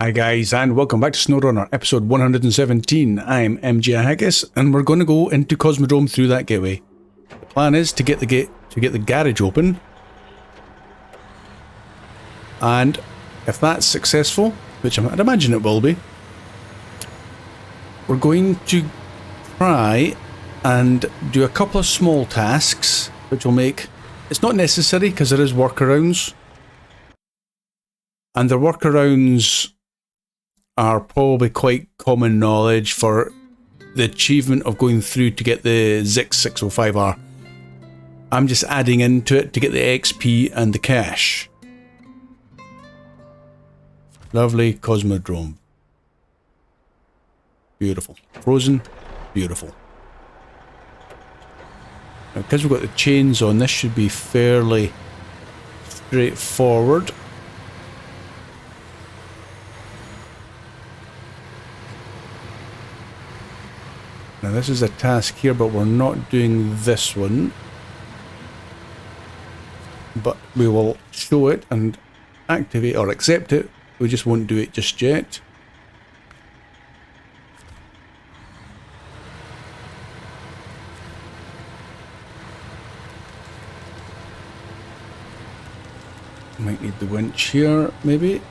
Hi guys, and welcome back to Snowrunner, episode 117. I'm MG Haggis, and we're going to go into Cosmodrome through that gateway. The plan is to get the garage open, and if that's successful, which I'd imagine it will be, we're going to try and do a couple of small tasks, which will make it's not necessary because there is workarounds, and the workarounds are probably quite common knowledge for the achievement of going through to get the ZiKZ 605R. I'm just adding into it to get the XP and the cash. Lovely Cosmodrome. Beautiful. Frozen. Beautiful. Now, because we've got the chains on, this should be fairly straightforward. Now this is a task here, but we're not doing this one. But we will show it and activate or accept it. We just won't do it just yet. Might need the winch here, maybe.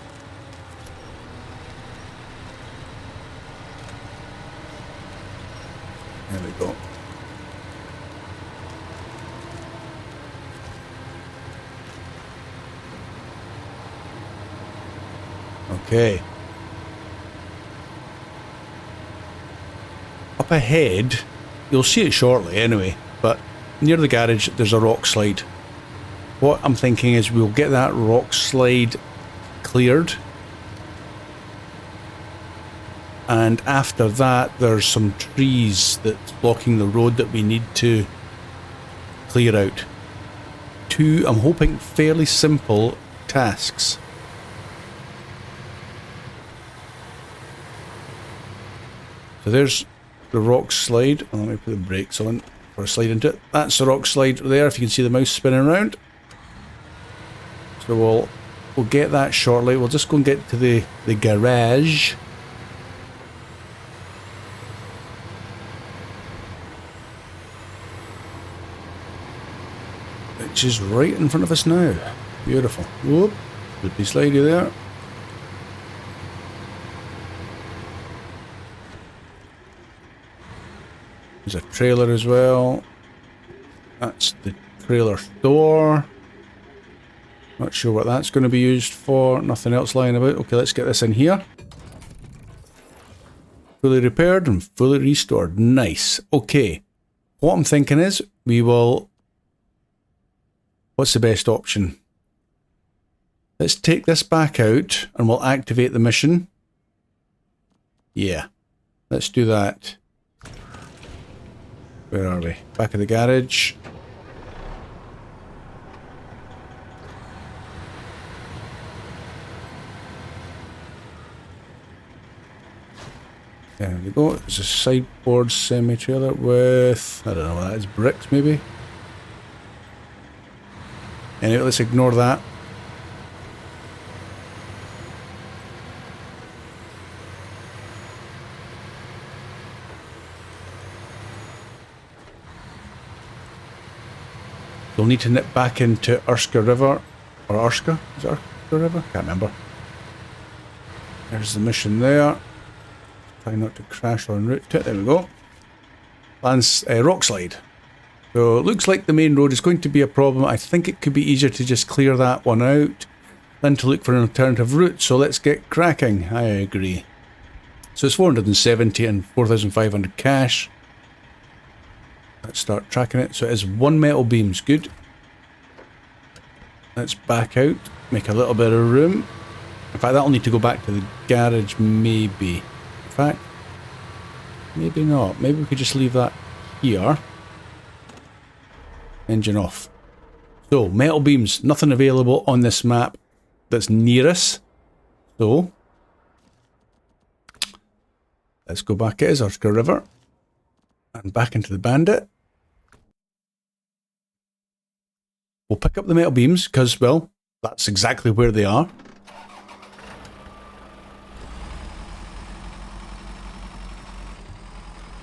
There we go. Okay. Up ahead, you'll see it shortly anyway, but near the garage there's a rock slide. What I'm thinking is we'll get that rock slide cleared. And after that, there's some trees that's blocking the road that we need to clear out. Two, I'm hoping, fairly simple tasks. So there's the rock slide. Let me put the brakes on for a slide into it. That's the rock slide there, if you can see the mouse spinning around. So we'll get that shortly. We'll just go and get to the garage. Which is right in front of us now. Beautiful. Whoop. Loopy slidey there. There's a trailer as well. That's the trailer store. Not sure what that's going to be used for. Nothing else lying about. Okay, let's get this in here. Fully repaired and fully restored. Nice. Okay. What I'm thinking is we will... What's the best option? Let's take this back out and we'll activate the mission. Yeah, let's do that. Where are we? Back of the garage. There we go. It's a sideboard semi-trailer with, I don't know what that is, bricks maybe? Anyway, let's ignore that. We'll need to nip back into Urska River, or Urska? Is it Urska River? Can't remember. There's the mission there. Try not to crash en route to it. There we go. Lands rock slide. So it looks like the main road is going to be a problem. I think it could be easier to just clear that one out than to look for an alternative route. So let's get cracking. I agree. So it's 470 and 4,500 cash. Let's start tracking it. So it is one metal beams. Good. Let's back out. Make a little bit of room. In fact, that'll need to go back to the garage maybe. In fact, maybe not. Maybe we could just leave that here. Engine off. So, metal beams, nothing available on this map that's near us. So, let's go back. It is Urska River. And back into the Bandit. We'll pick up the metal beams because, well, that's exactly where they are.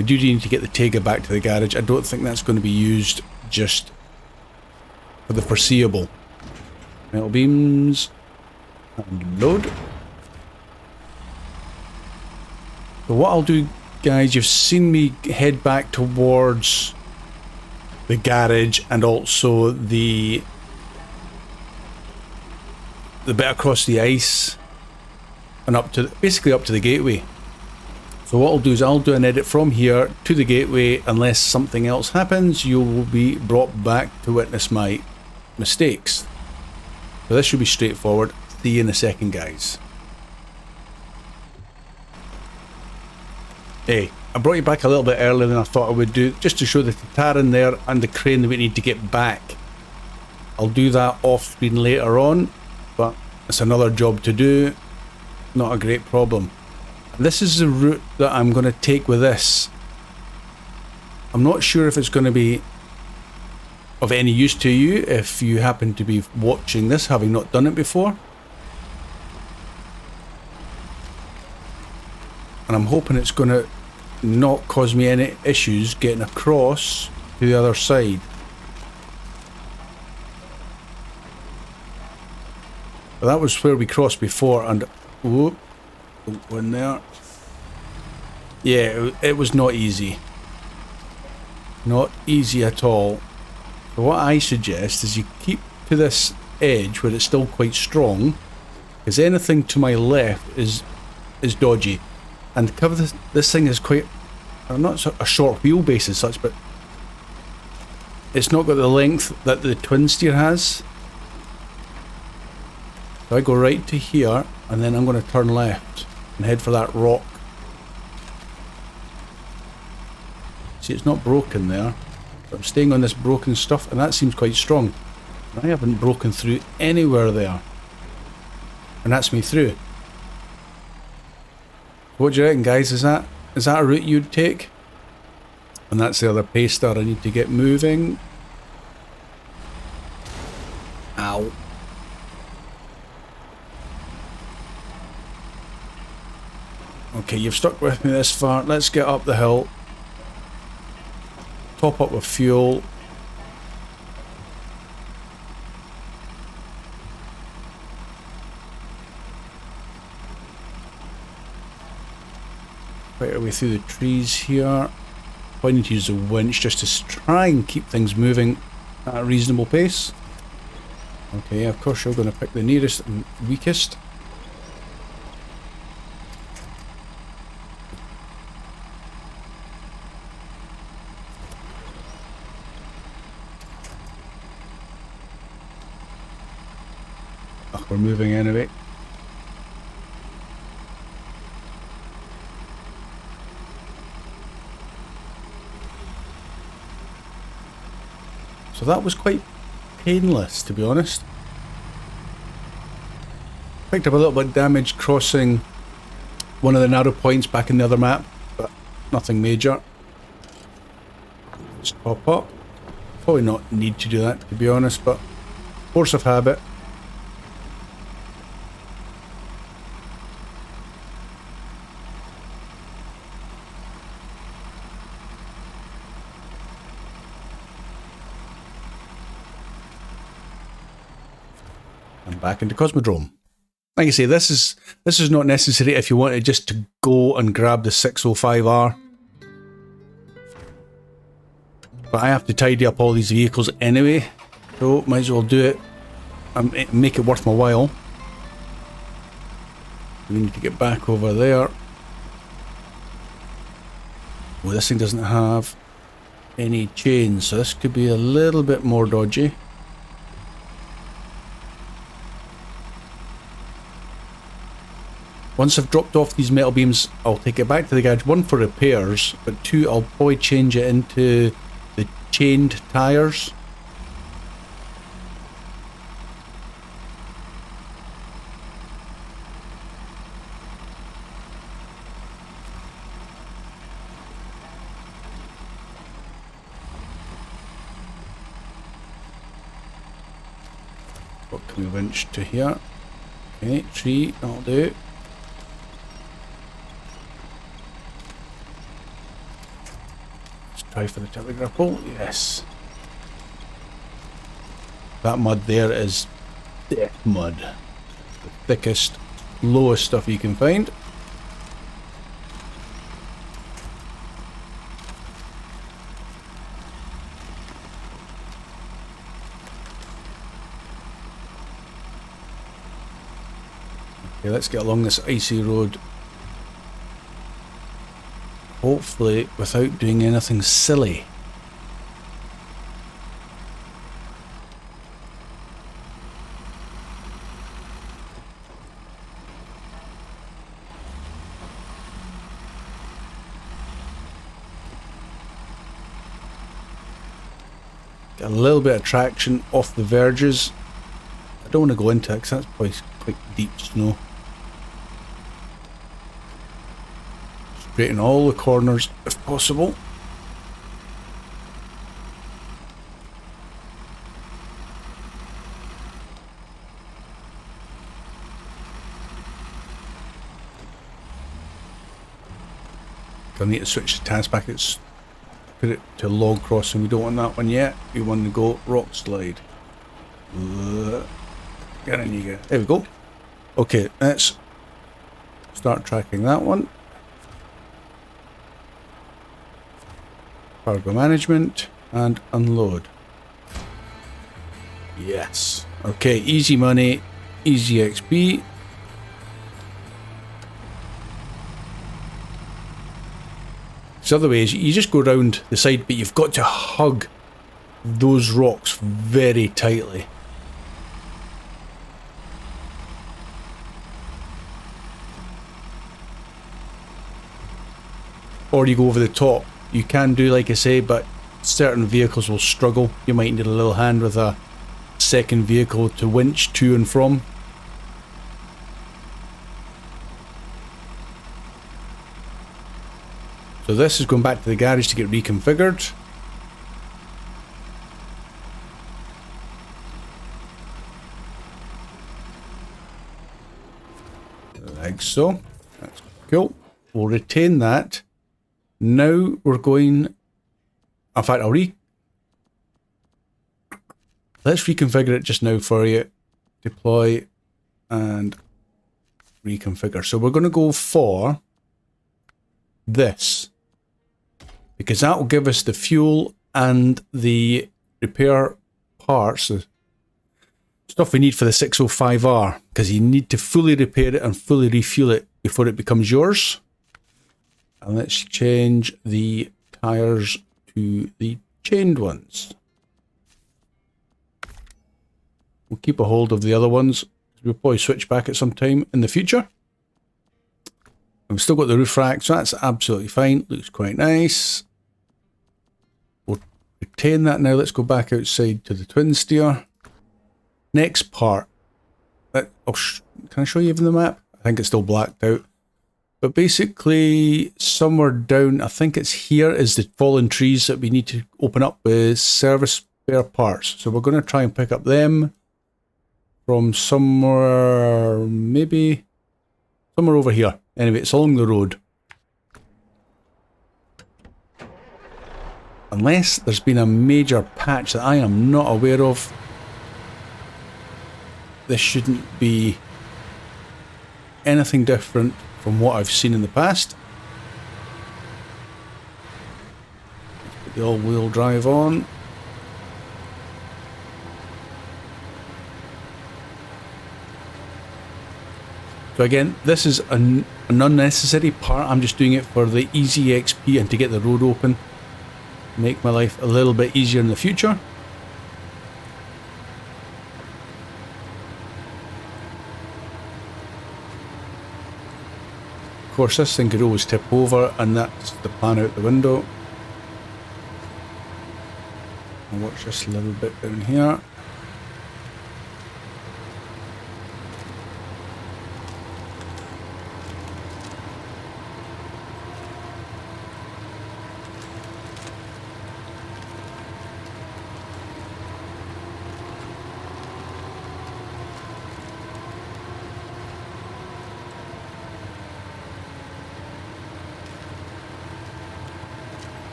We do need to get the Tega back to the garage. I don't think that's going to be used just for the foreseeable. Metal beams. And load. So what I'll do, guys, you've seen me head back towards the garage and also the bit across the ice and up to, basically up to the gateway. So what I'll do is I'll do an edit from here to the gateway. Unless something else happens, you will be brought back to witness my mistakes. So this should be straightforward. See you in a second, guys. Hey, I brought you back a little bit earlier than I thought I would do, just to show the Tataran there and the crane that we need to get back. I'll do that off screen later on, but it's another job to do. Not a great problem. This is the route that I'm going to take with this. I'm not sure if it's going to be of any use to you if you happen to be watching this having not done it before. And I'm hoping it's going to not cause me any issues getting across to the other side. But that was where we crossed before, and whoop, don't go in there. Yeah, it was not easy. Not easy at all. So what I suggest is you keep to this edge where it's still quite strong, because anything to my left is dodgy. And the cover this thing is quite, not a short wheelbase as such, but it's not got the length that the twin steer has. So I go right to here, and then I'm going to turn left and head for that rock. See, it's not broken there, but I'm staying on this broken stuff, and that seems quite strong. I haven't broken through anywhere there, and that's me through. What do you reckon, guys? Is that a route you'd take? And that's the other paster. I need to get moving. Ow. Okay, you've stuck with me this far. Let's get up the hill. Top up with fuel. Right our way through the trees here. I need to use the winch just to try and keep things moving at a reasonable pace. Okay, of course you're going to pick the nearest and weakest. Oh, we're moving anyway. So that was quite painless, to be honest. Picked up a little bit of damage crossing one of the narrow points back in the other map, but nothing major. Just pop up. Probably not need to do that, to be honest, but force of habit. Back into Cosmodrome. Like I say, this is not necessary if you wanted just to go and grab the 605R. But I have to tidy up all these vehicles anyway, so might as well do it and make it worth my while. We need to get back over there. Oh, this thing doesn't have any chains, so this could be a little bit more dodgy. Once I've dropped off these metal beams, I'll take it back to the garage, one for repairs, but two, I'll probably change it into the chained tyres. What can we winch to here? Okay, tree, that'll do. Try for the telegrapple. Yes. That mud there is thick mud. The thickest, lowest stuff you can find. Okay, let's get along this icy road. Hopefully without doing anything silly. Get a little bit of traction off the verges. I don't want to go into it because that's probably quite deep snow. Straighten all the corners if possible. I need to switch the task back. It's put it to log crossing. We don't want that one yet. We want to go rock slide. Get in you go. There we go. Okay, let's start tracking that one. Cargo management and unload. Yes. Okay, easy money, easy XP. The other way is you just go around the side, but you've got to hug those rocks very tightly. Or you go over the top. You can do like I say, but certain vehicles will struggle. You might need a little hand with a second vehicle to winch to and from. So this is going back to the garage to get reconfigured. Like so. That's cool. We'll retain that. Now we're going... In fact, let's reconfigure it just now for you. Deploy and reconfigure. So we're going to go for this, because that will give us the fuel and the repair parts, the stuff we need for the 605R, because you need to fully repair it and fully refuel it before it becomes yours. And let's change the tires to the chained ones. We'll keep a hold of the other ones. We'll probably switch back at some time in the future. And we've still got the roof rack, so that's absolutely fine. Looks quite nice. We'll retain that now. Let's go back outside to the twin steer. Next part. Can I show you even the map? I think it's still blacked out. But basically, somewhere down, I think it's here, is the fallen trees that we need to open up with service spare parts. So we're going to try and pick up them from somewhere, maybe somewhere over here. Anyway, it's along the road. Unless there's been a major patch that I am not aware of, this shouldn't be anything different from what I've seen in the past. Let's put the all-wheel drive on. So again, this is an unnecessary part. I'm just doing it for the easy XP and to get the road open. Make my life a little bit easier in the future. Of course, this thing could always tip over, and that's the plan out the window. I'll watch this a little bit down here.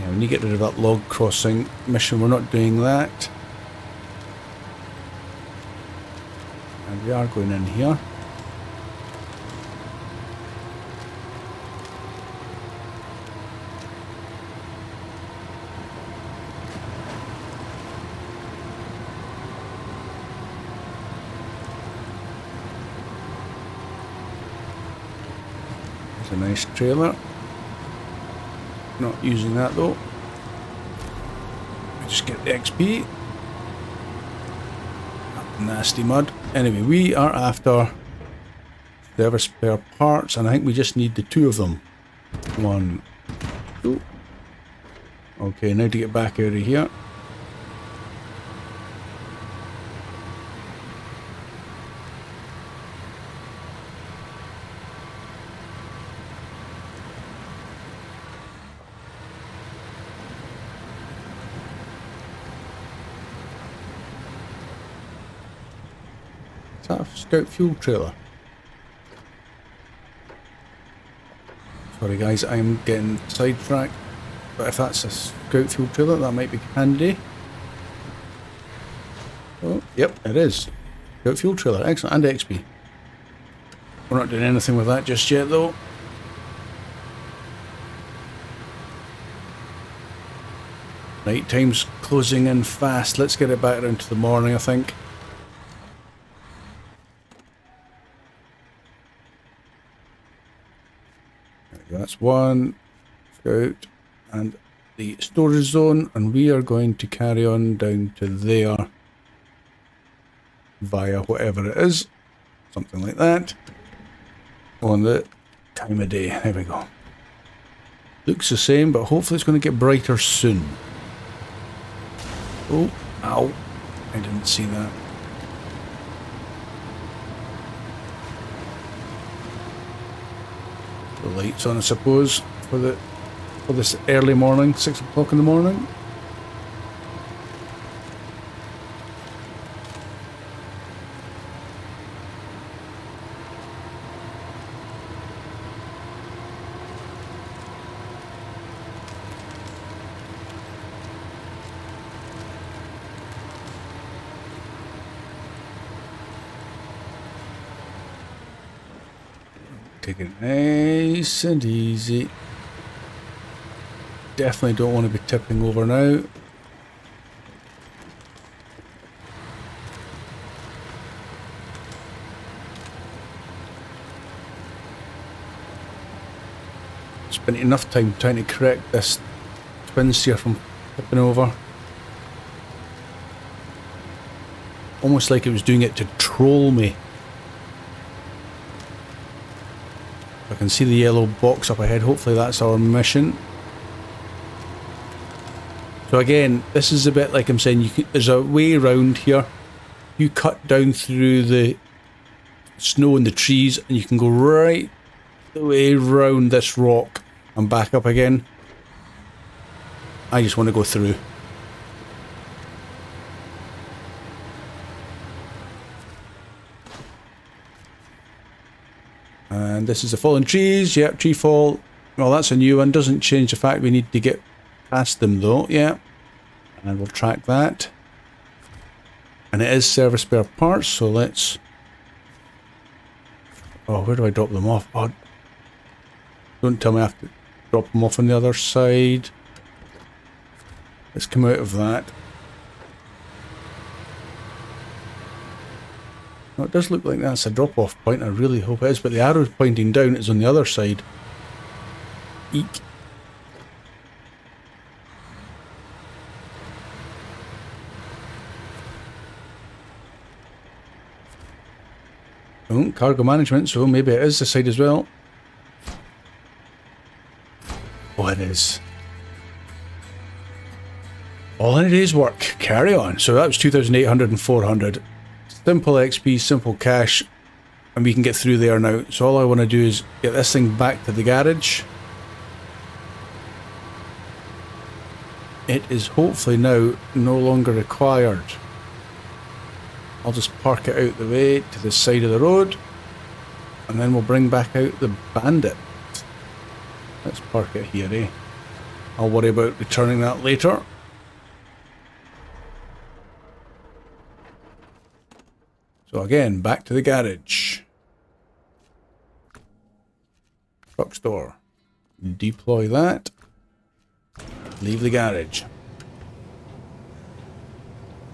Yeah, we need to get rid of that log crossing mission. We're not doing that. And we are going in here. There's a nice trailer. Not using that though. Just get the XP. Nasty mud. Anyway, we are after service spare parts, and I think we just need the two of them. 1, 2. Okay, now to get back out of here. Is that a scout fuel trailer? Sorry guys, I'm getting sidetracked, but if that's a scout fuel trailer, that might be handy. Oh, yep, it is. Scout fuel trailer, excellent, and XP. We're not doing anything with that just yet though. Night time's closing in fast. Let's get it back around to the morning, I think. That's one scout and the storage zone, and we are going to carry on down to there via whatever it is, something like that, on the time of day. There we go. Looks the same, but hopefully it's going to get brighter soon. Oh, ow, I didn't see that. The lights on, I suppose, for this early morning, 6 o'clock in the morning. Take it nice and easy. Definitely don't want to be tipping over now. Spent enough time trying to correct this twin steer from tipping over. Almost like it was doing it to troll me. I can see the yellow box up ahead. Hopefully that's our mission. So again, this is a bit like I'm saying, there's a way around here. You cut down through the snow and the trees, and you can go right the way around this rock and back up again. I just want to go through. And this is the fallen trees. Yep, tree fall. Well, that's a new one. Doesn't change the fact we need to get past them though. Yeah. And we'll track that. And it is service spare parts, so let's... Oh, where do I drop them off? Oh, don't tell me I have to drop them off on the other side. Let's come out of that. Oh, it does look like that's a drop-off point. I really hope it is, but the arrow's pointing down. It's on the other side. Eek. Oh, cargo management, so maybe it is this side as well. Oh, it is. All in a day's work. Carry on. So that was 2,800 and 400. Simple XP, simple cash, and we can get through there now. So all I want to do is get this thing back to the garage. It is hopefully now no longer required. I'll just park it out the way to the side of the road, and then we'll bring back out the Bandit. Let's park it here, eh? I'll worry about returning that later. So again, back to the garage. Truck store. Deploy that. Leave the garage.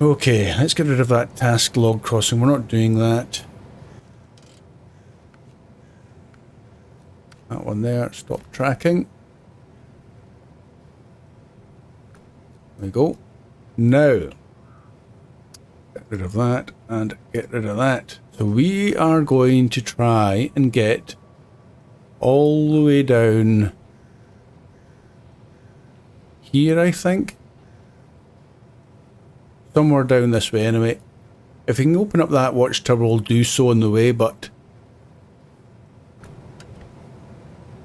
Okay, let's get rid of that task log crossing. We're not doing that. That one there, stop tracking. There we go. Now, get rid of that and get rid of that. So we are going to try and get all the way down here, I think. Somewhere down this way anyway. If we can open up that watchtower, we'll do so on the way, but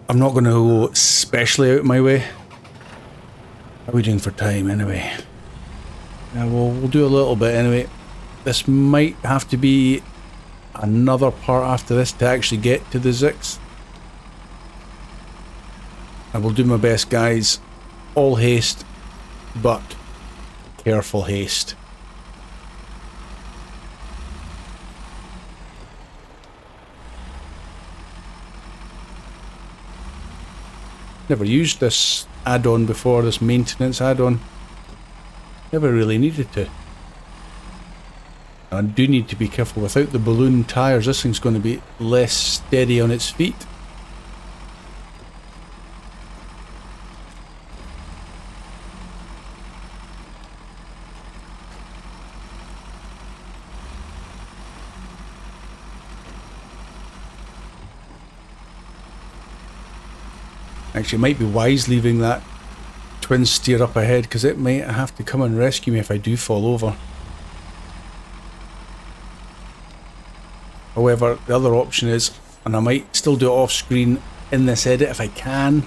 I'm not going to go especially out of my way. How are we doing for time anyway? Yeah, we'll do a little bit anyway. This might have to be another part after this to actually get to the ZiKZ. I will do my best, guys. All haste, but careful haste. Never used this add-on before, this maintenance add-on. Never really needed to. I do need to be careful. Without the balloon tyres, this thing's going to be less steady on its feet. Actually, it might be wise leaving that twin steer up ahead, because it might have to come and rescue me if I do fall over. However, the other option is, and I might still do it off screen in this edit if I can,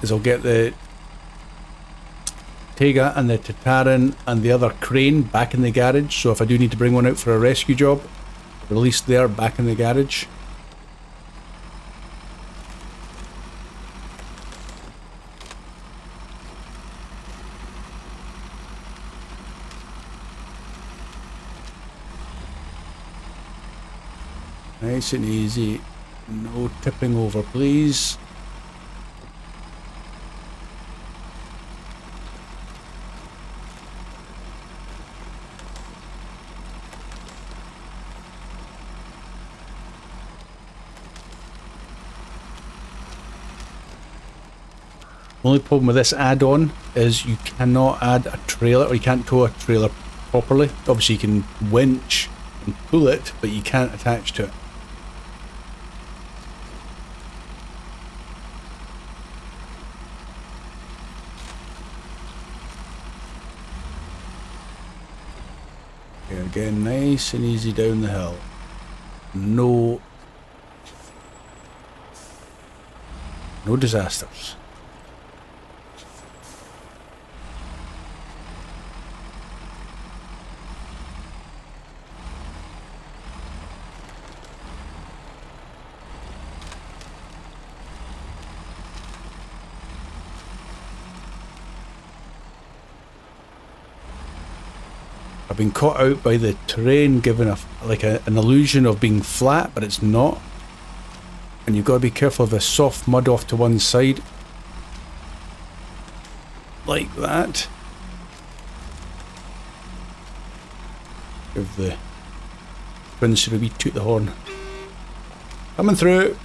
is I'll get the Tega and the Tataran and the other crane back in the garage, so if I do need to bring one out for a rescue job, at least they're back in the garage. Nice and easy, no tipping over, please. Only problem with this add-on is you cannot add a trailer, or you can't tow a trailer properly. Obviously you can winch and pull it, but you can't attach to it. Again, nice and easy down the hill. No disasters. I've been caught out by the terrain, giving an illusion of being flat, but it's not. And you've got to be careful of the soft mud off to one side. Like that. Give the Prince a wee toot the horn. Coming through.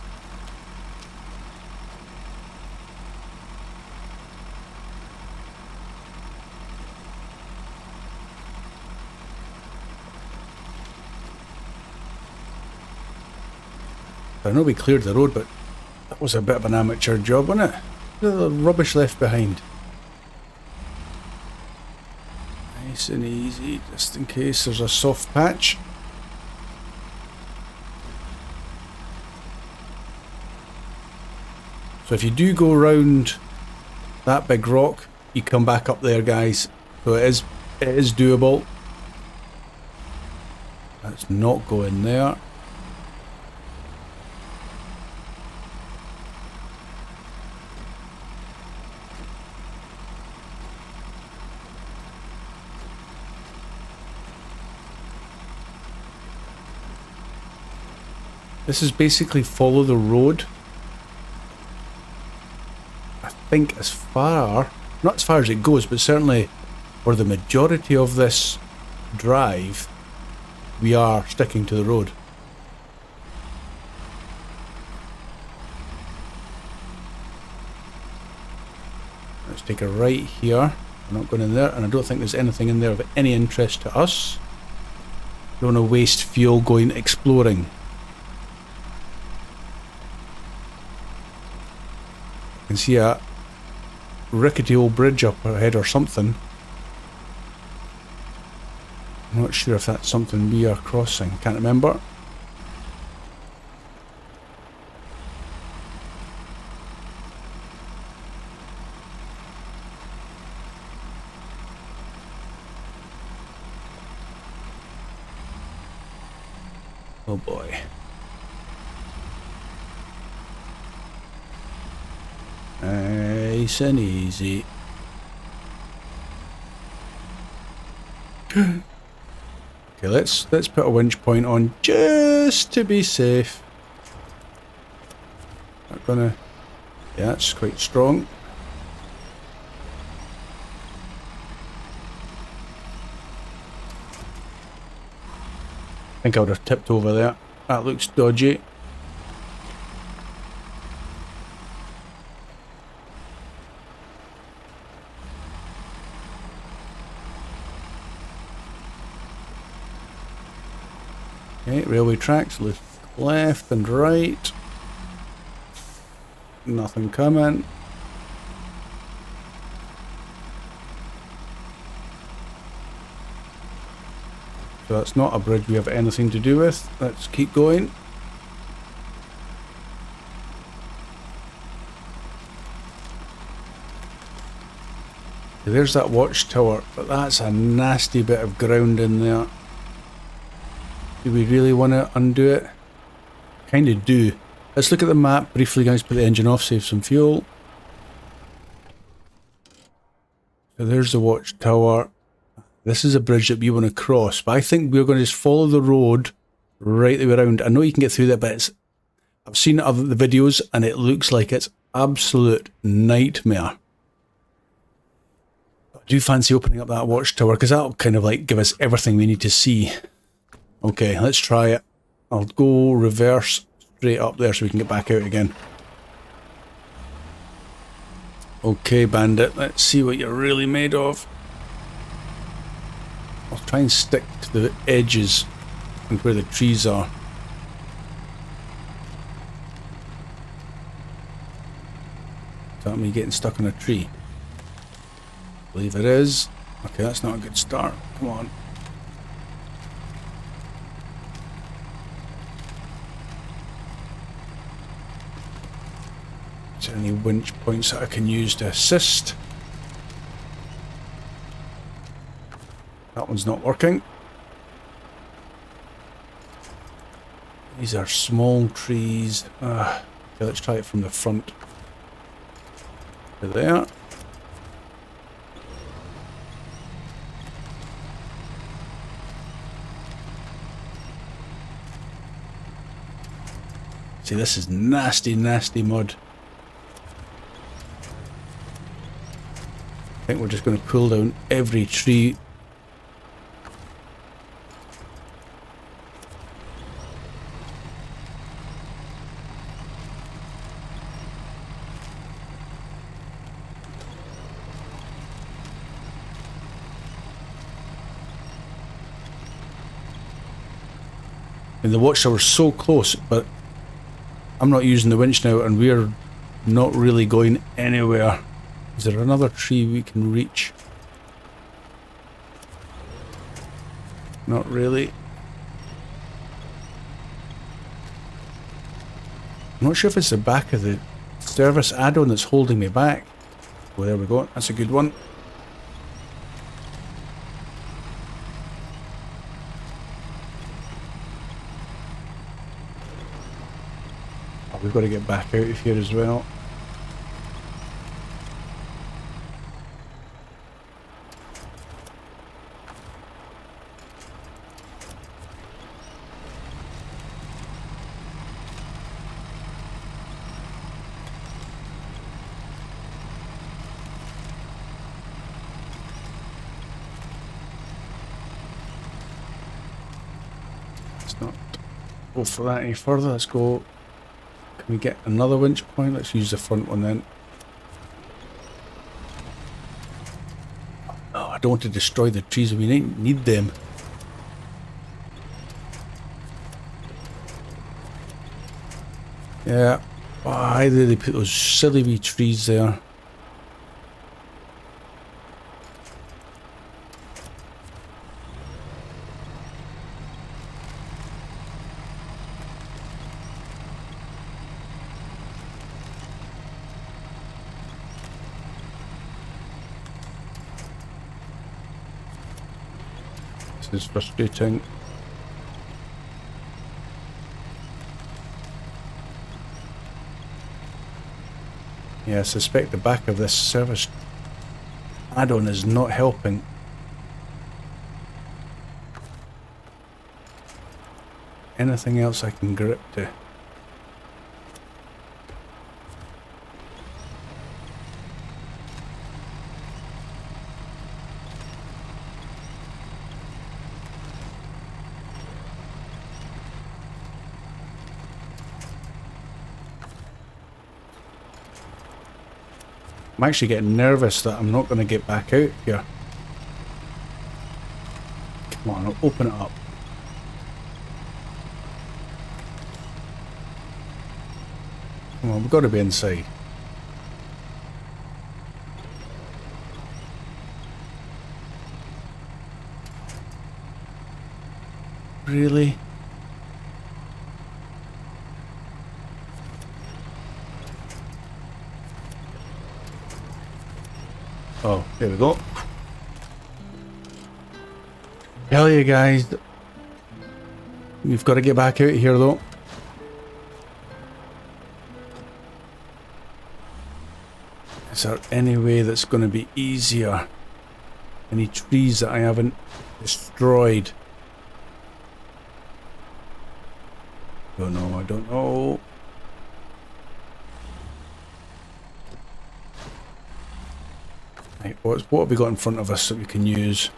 I know we cleared the road, but that was a bit of an amateur job, wasn't it? The rubbish left behind. Nice and easy, just in case there's a soft patch. So if you do go round that big rock, you come back up there, guys. So it is doable. Let's not go in there. This is basically follow the road. I think as far, not as far as it goes, but certainly for the majority of this drive, we are sticking to the road. Let's take a right here. We're not going in there, and I don't think there's anything in there of any interest to us. Don't want to waste fuel going exploring. I can see a rickety old bridge up ahead or something. I'm not sure if that's something we are crossing. Can't remember. Oh boy. Nice and easy. Okay, let's put a winch point on just to be safe. Not gonna. Yeah, that's quite strong. I think I would have tipped over there. That looks dodgy. Okay, railway tracks, left and right. Nothing coming. So that's not a bridge we have anything to do with. Let's keep going. There's that watchtower, but that's a nasty bit of ground in there. Do we really want to undo it? Kind of do. Let's look at the map briefly, guys. Put the engine off, save some fuel. So there's the watchtower. This is a bridge that we want to cross, but I think we're going to just follow the road right the way around. I know you can get through there, but I've seen the videos and it looks like it's absolute nightmare. I do fancy opening up that watchtower because that'll kind of like give us everything we need to see. Okay, let's try it. I'll go reverse straight up there so we can get back out again. Okay, Bandit, let's see what you're really made of. I'll try and stick to the edges and where the trees are. Is that me getting stuck on a tree? I believe it is. Okay, that's not a good start. Come on. Is there any winch points that I can use to assist? That one's not working. These are small trees. Okay, let's try it from the front. To there. See, this is nasty, nasty mud. I think we're just going to pull down every tree. And the watchtower's so close, but I'm not using the winch now and we're not really going anywhere. Is there another tree we can reach? Not really. I'm not sure if it's the back of the service add-on that's holding me back. Oh, there we go. That's a good one. Oh, we've got to get back out of here as well. go for that any further. Let's go. Can we get another winch point? Let's use the front one then. Oh, I don't want to destroy the trees. We need them. Yeah. Why did they put those silly wee trees there? This is frustrating. Yeah, I suspect the back of this service add-on is not helping. Anything else I can grip to? I'm actually getting nervous that I'm not going to get back out here. Come on, I'll open it up. Come on, we've got to be inside. Really? Oh, there we go. Tell you guys, we've got to get back out of here though. Is there any way that's going to be easier? Any trees that I haven't destroyed? Don't know, I don't know. Right, what have we got in front of us that we can use?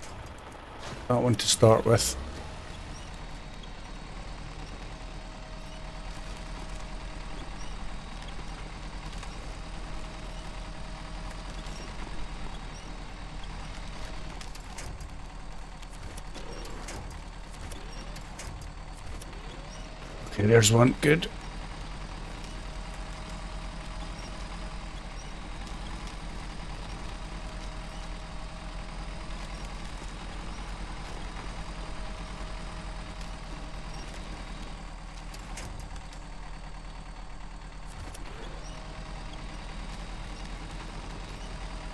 That one to start with. Okay, there's one. Good.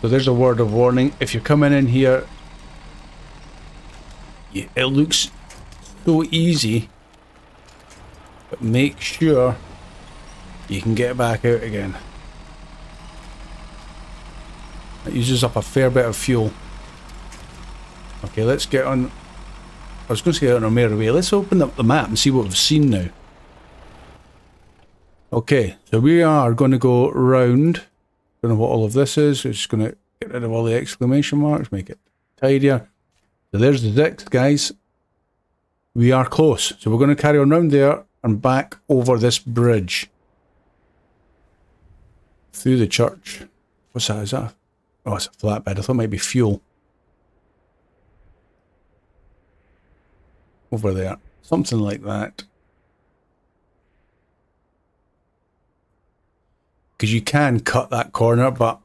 So there's a word of warning. If you're coming in here, it looks so easy, but make sure you can get back out again. It uses up a fair bit of fuel. Okay, let's get on. I was going to say on our merry way. Let's open up the map and see what we've seen now. Okay, so we are going to go round. Don't know what all of this is. We're just going to get rid of all the exclamation marks, make it tidier. So there's the ZiKZ, guys. We are close. So we're going to carry on round there and back over this bridge. Through the church. What's that? Is that? Oh, it's a flatbed. I thought it might be fuel. Over there. Something like that. Because you can cut that corner, but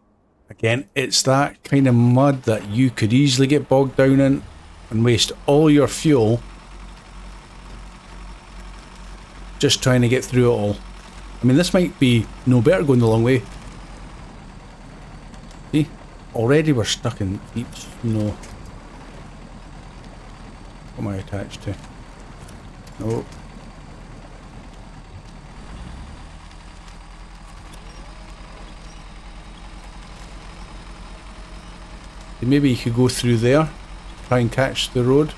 again, it's that kind of mud that you could easily get bogged down in and waste all your fuel just trying to get through it all. I mean, this might be no better going the long way. See? Already we're stuck in deep snow. What am I attached to? No. Maybe you could go through there, try and catch the road.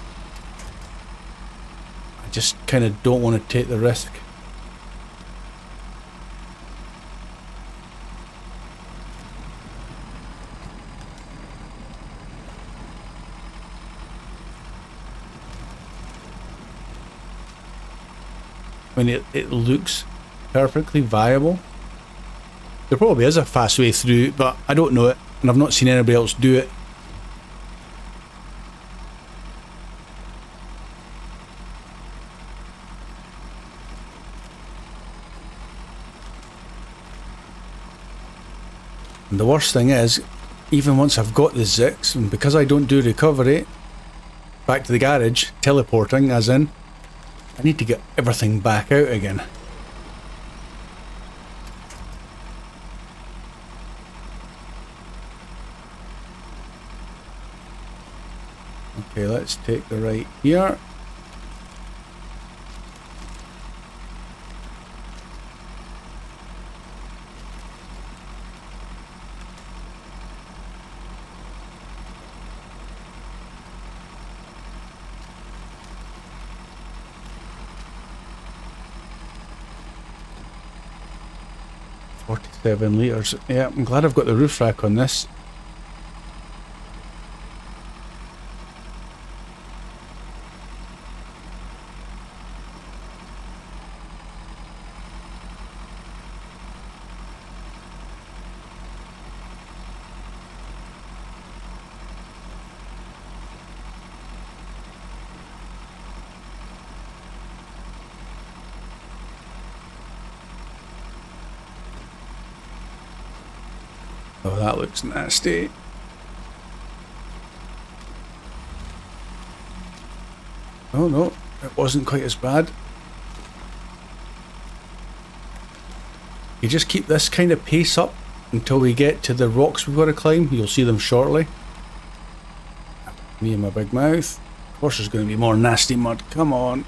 I just kind of don't want to take the risk. I mean, it looks perfectly viable. There probably is a fast way through, but I don't know it, and I've not seen anybody else do it. And the worst thing is, even once I've got the ZiKZ, and because I don't do recovery, back to the garage, teleporting as in, I need to get everything back out again. Okay, let's take the right here. $47 litres. Yeah, I'm glad I've got the roof rack on this. Oh, that looks nasty. Oh no, it wasn't quite as bad. You just keep this kind of pace up until we get to the rocks we've got to climb. You'll see them shortly. Me and my big mouth. Of course there's going to be more nasty mud. Come on.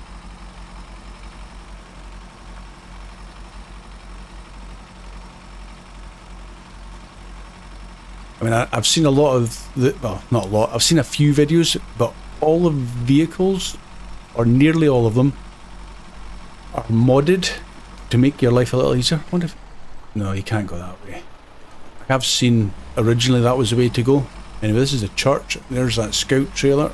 I mean, I've seen a lot of the, well, not a lot, I've seen a few videos, but all the vehicles, or nearly all of them, are modded to make your life a little easier. I wonder if, no, you can't go that way. I have seen originally that was the way to go. Anyway, this is a church. There's that scout trailer.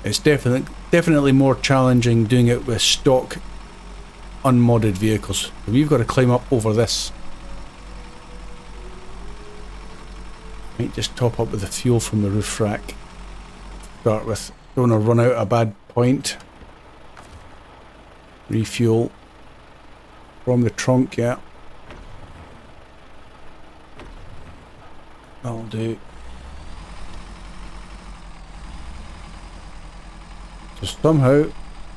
It's definitely more challenging doing it with stock unmodded vehicles. We've got to climb up over this. Might just top up with the fuel from the roof rack. Start with, don't want to run out at a bad point. Refuel from the trunk, yeah. That'll do. So somehow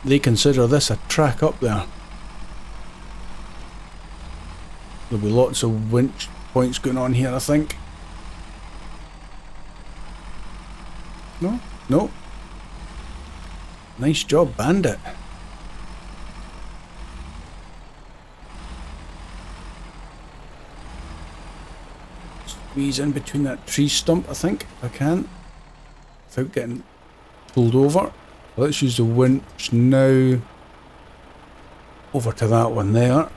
they consider this a track up there. There'll be lots of winch points going on here, I think. No? No. Nice job, Bandit. Squeeze in between that tree stump, I think, if I can, without getting pulled over. Let's use the winch now over to that one there.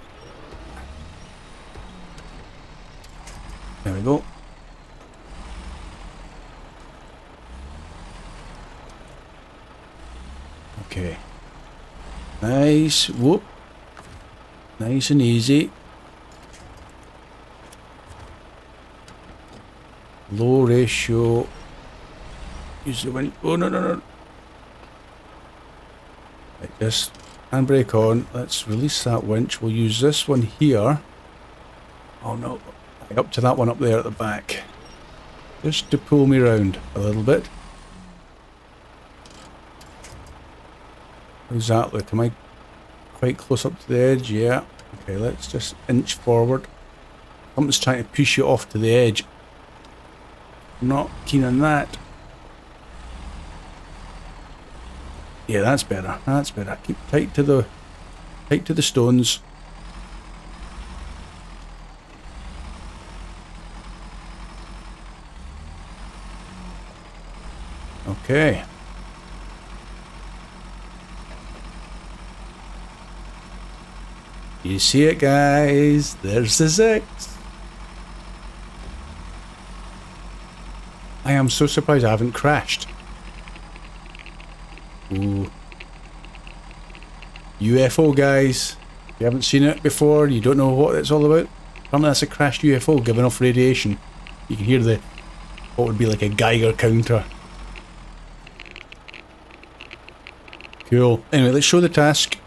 There we go. Okay. Nice. Whoop. Nice and easy. Low ratio. Use the winch. Oh, no, no, no. Right, just handbrake on. Let's release that winch. We'll use this one here. Oh, no. Up to that one up there at the back. Just to pull me round a little bit. How's that look? Am I quite close up to the edge? Yeah. Okay, let's just inch forward. Something's trying to push you off to the edge. I'm not keen on that. Yeah, that's better. That's better. Keep tight to the stones. Okay. You see it, guys? There's the ZiKZ. I am so surprised I haven't crashed. Ooh. UFO, guys. If you haven't seen it before, you don't know what it's all about. Apparently that's a crashed UFO giving off radiation. You can hear the, what would be like a Geiger counter. Cool. Anyway, let's show the task.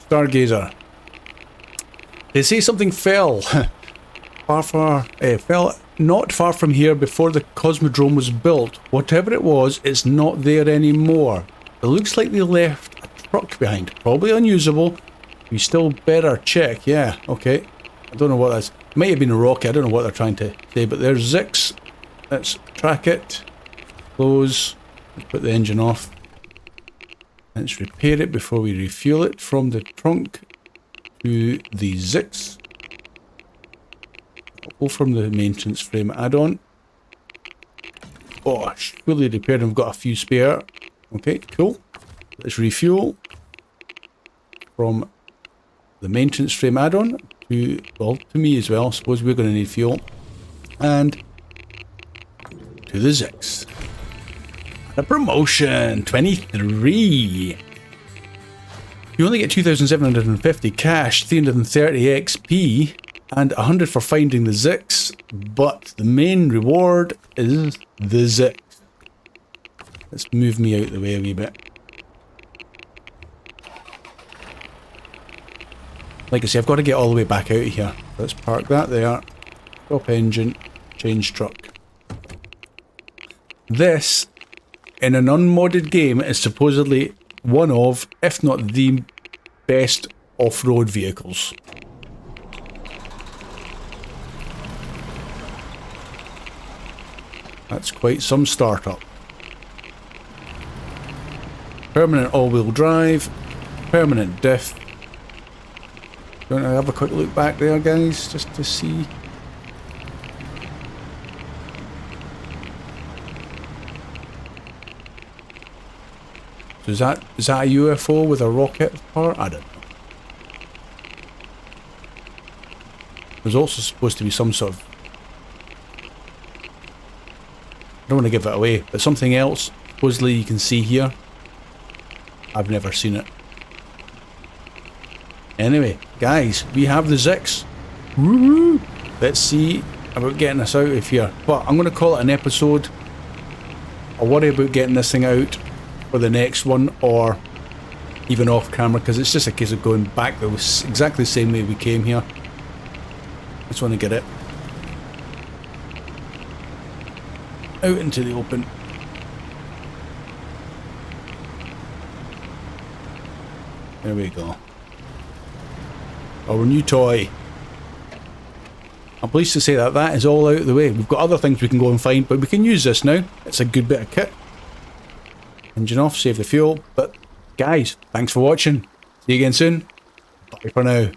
Stargazer. They say something fell. Fell not far from here before the Cosmodrome was built. Whatever it was, it's not there anymore. It looks like they left a truck behind. Probably unusable. You still better check. Yeah, okay. I don't know what that's... It might have been a rocket. I don't know what they're trying to say, but there's ZiKZ. Let's track it. Close. Let's put the engine off. Let's repair it before we refuel it from the trunk to the ZiKZ. Go from the maintenance frame add-on. Oh, fully repaired and we've got a few spare. Okay, cool. Let's refuel from the maintenance frame add-on to, well, to me as well. I suppose we're going to need fuel. And to the ZiKZ. A promotion! 23! You only get 2,750 cash, 330 XP, and 100 for finding the ZiKZ, but the main reward is the ZiKZ. Let's move me out the way a wee bit. Like I say, I've got to get all the way back out of here. Let's park that there. Stop engine, change truck. This, in an unmodded game, is supposedly one of, if not the best off-road vehicles. That's quite some startup. Permanent all-wheel drive, permanent diff. Don't I have a quick look back there, guys, just to see? So is that a UFO with a rocket part? I don't know. There's also supposed to be some sort of... I don't want to give it away, but something else supposedly you can see here. I've never seen it. Anyway, guys, we have the ZiKZ. Woo-hoo! Let's see about getting us out of here. But I'm going to call it an episode. I'll worry about getting this thing out for the next one, or even off camera, because it's just a case of going back the exactly the same way we came here. I just want to get it out into the open. There we go. Our new toy. I'm pleased to say that that is all out of the way. We've got other things we can go and find, but we can use this now. It's a good bit of kit. Engine off, save the fuel. But guys, thanks for watching. See you again soon. Bye for now.